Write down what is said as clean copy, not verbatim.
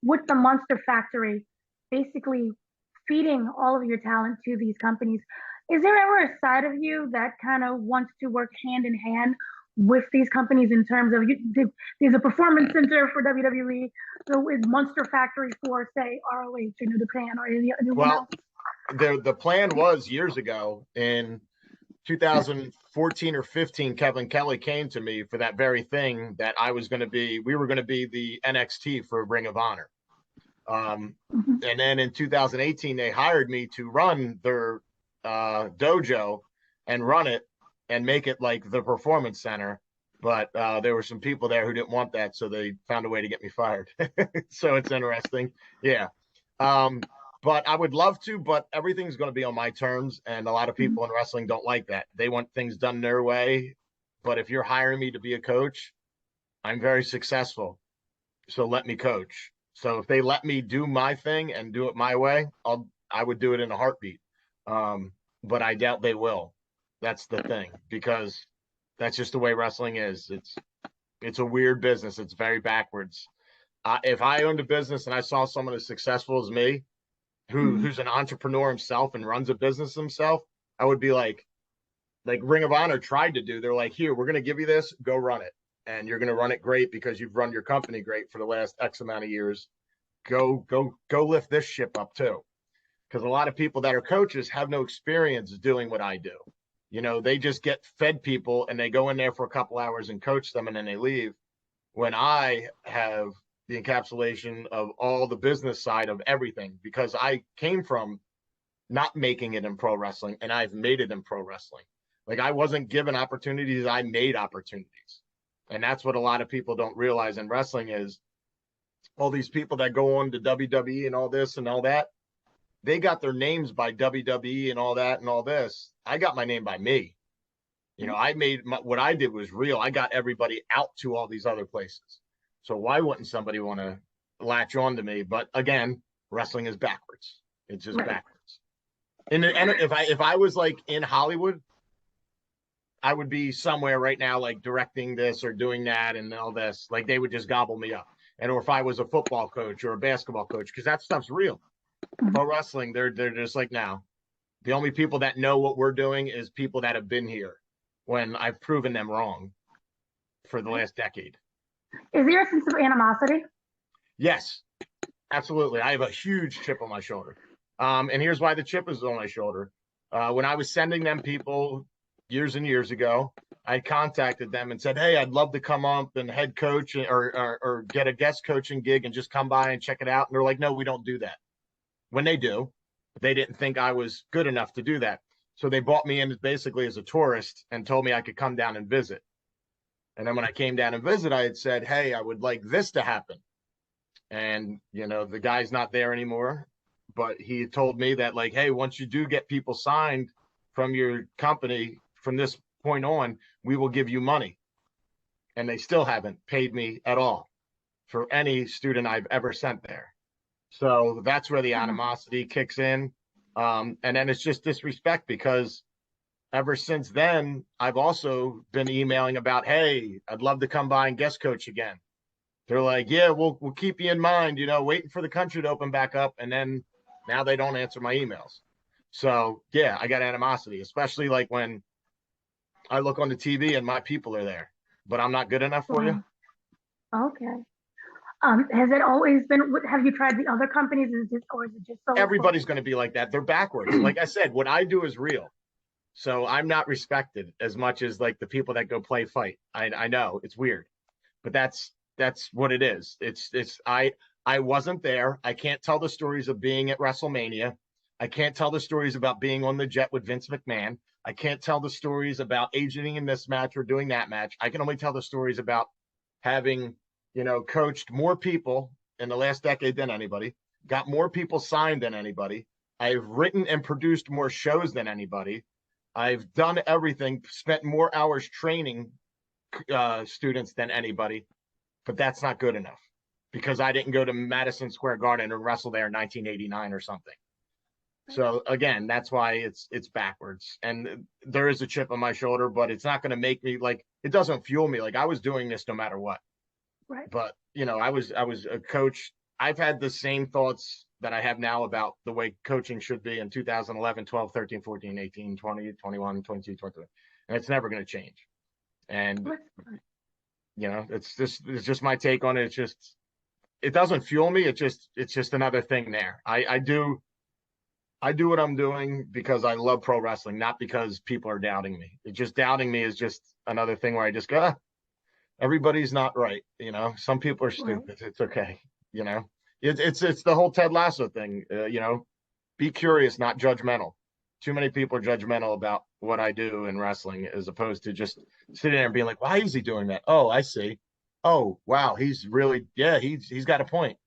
with the Monster Factory, basically feeding all of your talent to these companies. Is there ever a side of you that kind of wants to work hand in hand with these companies in terms of there's a performance center for WWE, so is Monster Factory for say ROH or New Japan or anyone Well, else? the plan was years ago in 2014 or 15, Kevin Kelly came to me for that very thing that we were going to be the NXT for Ring of Honor. Mhm. And then in 2018, they hired me to run their dojo and run it and make it like the performance center. But there were some people there who didn't want that, so they found a way to get me fired. So it's interesting. Yeah. But I would love to, but everything's going to be on my terms. And a lot of Mhm. people in wrestling don't like that. They want things done their way. But if you're hiring me to be a coach, I'm very successful. So let me coach. So if they let me do my thing and do it my way, I would do it in a heartbeat. But I doubt they will. That's the thing, because that's just the way wrestling is. It's a weird business. It's very backwards. If I owned a business and I saw someone as successful as me, Mhm. who's an entrepreneur himself and runs a business himself, I would be like Ring of Honor tried to do. They're like, here, we're going to give you this, go run it. And you're going to run it great because you've run your company great for the last X amount of years. Go lift this ship up too. Because a lot of people that are coaches have no experience doing what I do. You know, they just get fed people and they go in there for a couple hours and coach them and then they leave. When I have the encapsulation of all the business side of everything, because I came from not making it in pro wrestling and I've made it in pro wrestling. Like I wasn't given opportunities, I made opportunities. And that's what a lot of people don't realize in wrestling is all these people that go on to WWE and all this and all that, they got their names by WWE and all that and all this. I got my name by me. You know, what I did was real. I got everybody out to all these other places. So why wouldn't somebody want to latch on to me? But again, wrestling is backwards. It's just Right. backwards. And if I was like in Hollywood, I would be somewhere right now, like directing this or doing that and all this. Like they would just gobble me up. And or if I was a football coach or a basketball coach, because that stuff's real. Mhm. Pro wrestling, they're just like now. The only people that know what we're doing is people that have been here when I've proven them wrong for the last decade. Is there a sense of animosity? Yes, absolutely. I have a huge chip on my shoulder. And here's why the chip is on my shoulder. When I was sending them people years and years ago, I contacted them and said, hey, I'd love to come up and head coach or get a guest coaching gig and just come by and check it out. And they're like, no, we don't do that. When they do, they didn't think I was good enough to do that. So they brought me in basically as a tourist and told me I could come down and visit. And then when I came down and visit, I had said, hey, I would like this to happen. And, you know, the guy's not there anymore, but he told me that, like, hey, once you do get people signed from your company from this point on, we will give you money. And they still haven't paid me at all for any student I've ever sent there. So that's where the Mhm. animosity kicks in. And then it's just disrespect because ever since then, I've also been emailing about, hey, I'd love to come by and guest coach again. They're like, yeah, we'll keep you in mind, you know, waiting for the country to open back up. And then now they don't answer my emails. So yeah, I got animosity, especially like when I look on the TV and my people are there, but I'm not good enough for you. Wow. Okay. Has it always been? Have you tried the other companies? Or is it just so Everybody's focused? going to be like that. They're backwards. Like I said, what I do is real. So I'm not respected as much as like the people that go play fight. I know it's weird, but that's what it is. I wasn't there. I can't tell the stories of being at WrestleMania. I can't tell the stories about being on the jet with Vince McMahon. I can't tell the stories about agenting in this match or doing that match. I can only tell the stories about having, you know, coached more people in the last decade than anybody, got more people signed than anybody. I've written and produced more shows than anybody. I've done everything, spent more hours training students than anybody, but that's not good enough because I didn't go to Madison Square Garden and wrestle there in 1989 or something. So again, that's why it's backwards. And there is a chip on my shoulder, but it's not going to make me like it doesn't fuel me. Like I was doing this no matter what. Right. But you know, I was a coach I've had the same thoughts that I have now about the way coaching should be in 2011, 12, 13, 14, 18, 20, 21, 22, 23. And it's never going to change. And, it's just my take on it. It's just, it doesn't fuel me. It's just another thing there. I do what I'm doing because I love pro wrestling, not because people are doubting me. It just doubting me is just another thing where I just go, everybody's not right. Some people are Right. stupid. It's okay. It's the whole Ted Lasso thing. Be curious, not judgmental. Too many people are judgmental about what I do in wrestling as opposed to just sitting there and being like, why is he doing that? Oh, I see. Oh, wow. He's really, yeah, he's got a point.